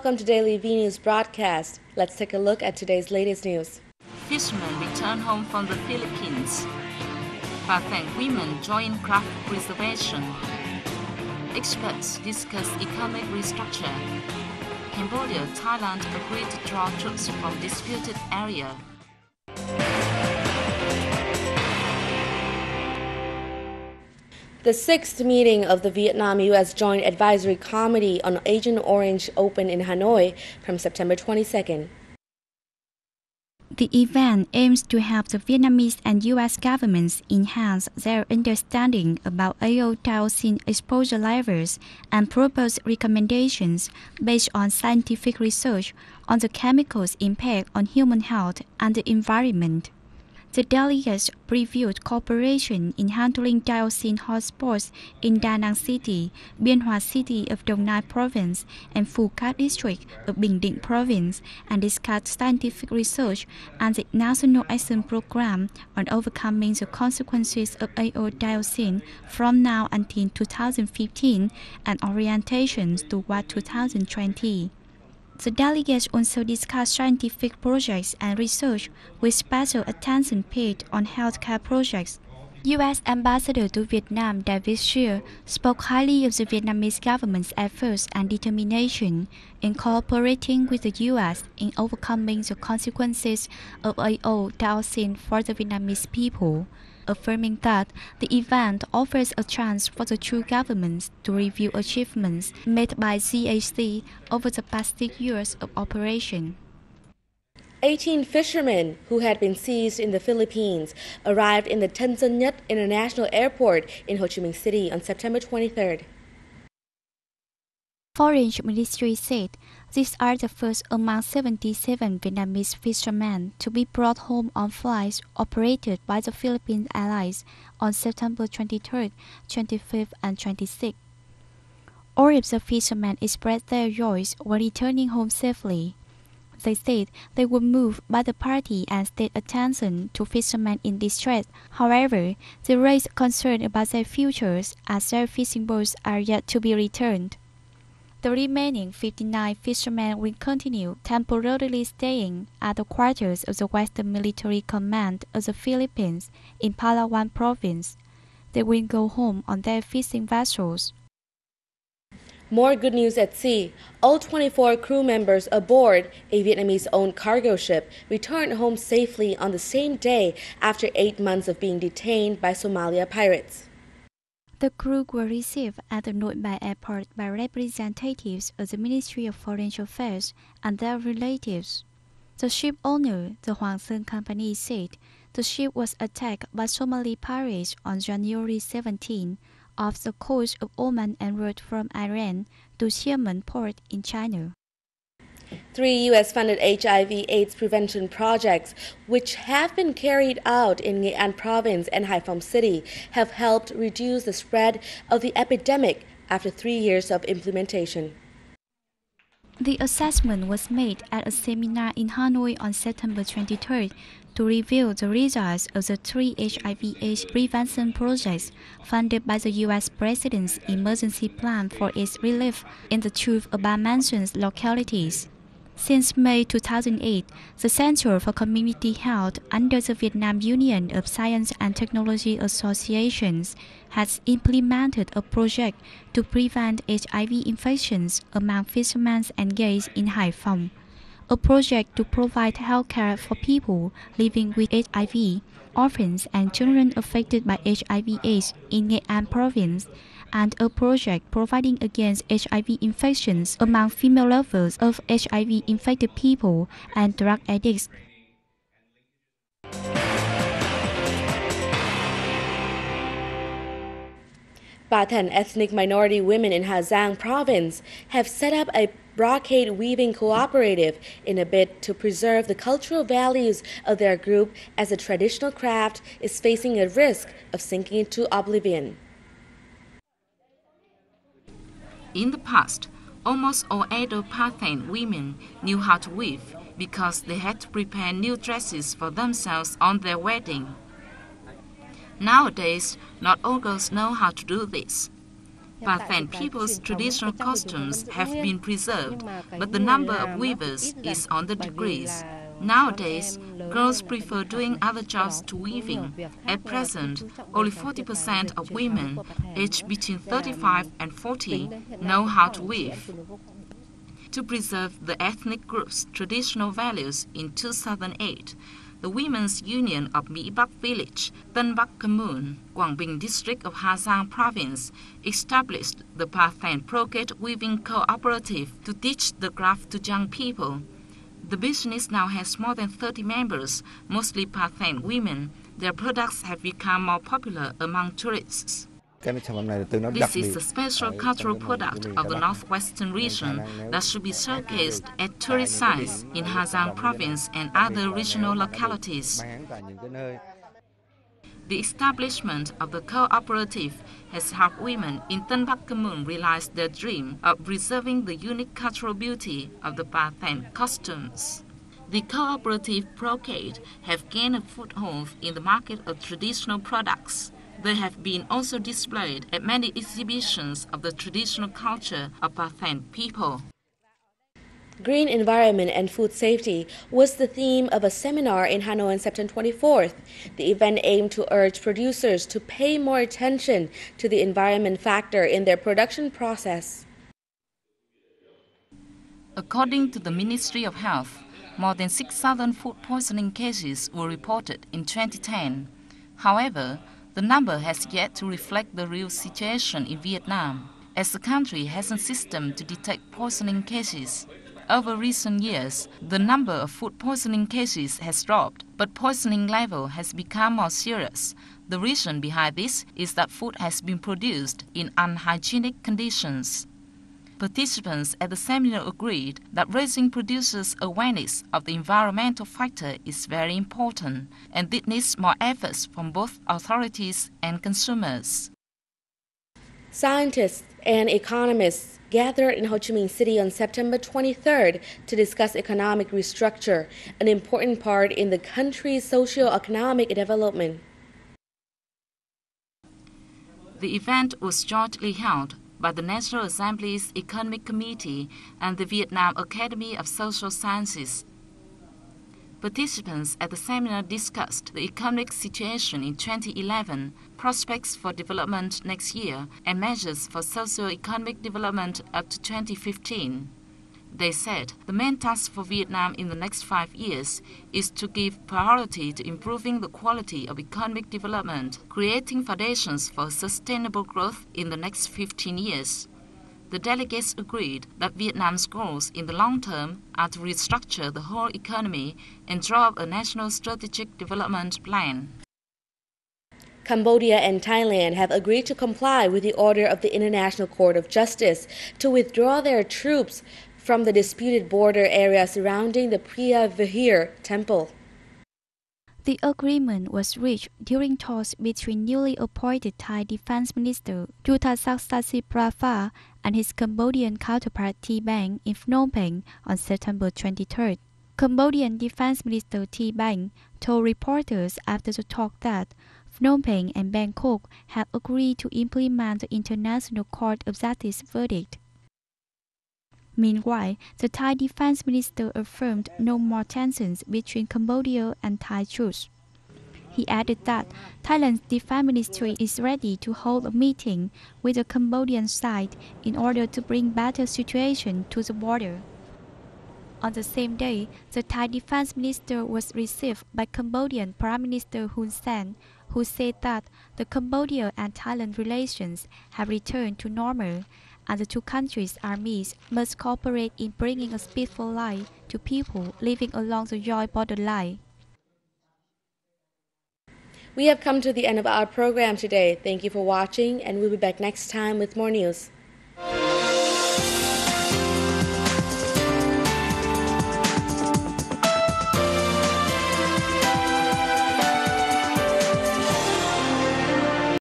welcome to Daily Vnews broadcast. Let's take a look at today's latest news. Fishermen return home from the Philippines. Pathan women join craft preservation. Experts discuss economic restructure. Cambodia, Thailand agreed to draw troops from disputed area. The sixth meeting of the Vietnam-U.S. Joint Advisory Committee on Agent Orange opened in Hanoi from September 22nd. The event aims to help the Vietnamese and U.S. governments enhance their understanding about AO dioxin exposure levels and propose recommendations based on scientific research on the chemicals' impact on human health and the environment. The delegates previewed cooperation in handling dioxin hotspots in Da Nang City, Bien Hoa City of Dong Nai Province, and Phu Cat District of Bình Định Province, and discussed scientific research and the National Action Program on overcoming the consequences of AO dioxin from now until 2015 and orientations toward 2020. The delegates also discussed scientific projects and research with special attention paid on healthcare projects. U.S. Ambassador to Vietnam David Scheer spoke highly of the Vietnamese government's efforts and determination in cooperating with the U.S. in overcoming the consequences of AO dioxin for the Vietnamese people, affirming that the event offers a chance for the two governments to review achievements made by ZAC over the past 6 years of operation. 18 fishermen who had been seized in the Philippines arrived in the Tan Son Nhat International Airport in Ho Chi Minh City on September 23rd. Foreign Ministry said these are the first among 77 Vietnamese fishermen to be brought home on flights operated by the Philippine Allies on September 23rd, 25th, and 26th. All of the fishermen expressed their joy when returning home safely. They said they were moved by the party and state attention to fishermen in distress. However, they raised concern about their futures as their fishing boats are yet to be returned. The remaining 59 fishermen will continue temporarily staying at the quarters of the Western Military Command of the Philippines in Palawan Province. They will go home on their fishing vessels. More good news at sea. All 24 crew members aboard a Vietnamese-owned cargo ship returned home safely on the same day after 8 months of being detained by Somalia pirates. The crew were received at the Nội Bài airport by representatives of the Ministry of Foreign Affairs and their relatives. The ship owner, the Hoàng Sơn Company, said the ship was attacked by Somali pirates on January 17 off the coast of Oman en route from Iran to Xiamen port in China. 3 U.S.-funded HIV/AIDS prevention projects, which have been carried out in Nghệ An Province and Hải Phòng City, have helped reduce the spread of the epidemic after 3 years of implementation. The assessment was made at a seminar in Hanoi on September 23rd to review the results of the 3 HIV/AIDS prevention projects funded by the U.S. President's emergency plan for AIDS relief in the two above-mentioned localities. Since May 2008, the Center for Community Health under the Vietnam Union of Science and Technology Associations has implemented a project to prevent HIV infections among fishermen engaged in Hải Phòng, a project to provide health care for people living with HIV, orphans and children affected by HIV/AIDS in Nghệ An Province, and a project providing against HIV infections among female lovers of HIV-infected people and drug addicts. Pathan ethnic minority women in Hà Giang Province have set up a brocade weaving cooperative in a bid to preserve the cultural values of their group as the traditional craft is facing a risk of sinking into oblivion. In the past, almost all adult Pathan women knew how to weave because they had to prepare new dresses for themselves on their wedding. Nowadays, not all girls know how to do this. Pathan people's traditional costumes have been preserved, but the number of weavers is on the decrease. Nowadays, girls prefer doing other jobs to weaving. At present, only 40% of women aged between 35 and 40 know how to weave. To preserve the ethnic group's traditional values in 2008, the Women's Union of Mỹ Bắc Village, Tân Bắc Commune, Quảng Bình District of Hà Giang Province, established the Pathan Brocade Weaving Cooperative to teach the craft to young people. The business now has more than 30 members, mostly Pathan women. Their products have become more popular among tourists. This is a special cultural product of the northwestern region that should be showcased at tourist sites in Hà Giang Province and other regional localities. The establishment of the cooperative has helped women in Tân Bắc Commune realize their dream of preserving the unique cultural beauty of the Pathan costumes. The cooperative brocade have gained a foothold in the market of traditional products. They have been also displayed at many exhibitions of the traditional culture of Pathan people. Green environment and food safety was the theme of a seminar in Hanoi on September 24th. The event aimed to urge producers to pay more attention to the environment factor in their production process. According to the Ministry of Health, more than 6,000 food poisoning cases were reported in 2010. However, the number has yet to reflect the real situation in Vietnam, as the country has a system to detect poisoning cases. Over recent years, the number of food poisoning cases has dropped, but poisoning level has become more serious. The reason behind this is that food has been produced in unhygienic conditions. Participants at the seminar agreed that raising producers' awareness of the environmental factor is very important, and it needs more efforts from both authorities and consumers. Scientists and economists gathered in Ho Chi Minh City on September 23rd to discuss economic restructure, an important part in the country's socio-economic development. The event was jointly held by the National Assembly's Economic Committee and the Vietnam Academy of Social Sciences. Participants at the seminar discussed the economic situation in 2011, prospects for development next year, and measures for socio-economic development up to 2015. They said the main task for Vietnam in the next 5 years is to give priority to improving the quality of economic development, creating foundations for sustainable growth in the next 15 years. The delegates agreed that Vietnam's goals in the long term are to restructure the whole economy and draw up a national strategic development plan. Cambodia and Thailand have agreed to comply with the order of the International Court of Justice to withdraw their troops from the disputed border area surrounding the Preah Vihear temple. The agreement was reached during talks between newly appointed Thai Defense Minister Yuthassak Sasiprapha and his Cambodian counterpart T-Bang in Phnom Penh on September 23rd. Cambodian Defense Minister T-Bang told reporters after the talk that Phnom Penh and Bangkok have agreed to implement the International Court of Justice verdict. Meanwhile, the Thai Defense Minister affirmed no more tensions between Cambodia and Thai troops. He added that Thailand's Defense Ministry is ready to hold a meeting with the Cambodian side in order to bring better situation to the border. On the same day, the Thai Defense Minister was received by Cambodian Prime Minister Hun Sen, who said that the Cambodia and Thailand relations have returned to normal, and the two countries' armies must cooperate in bringing a peaceful life to people living along the joint borderline. We have come to the end of our program today. Thank you for watching, and we'll be back next time with more news.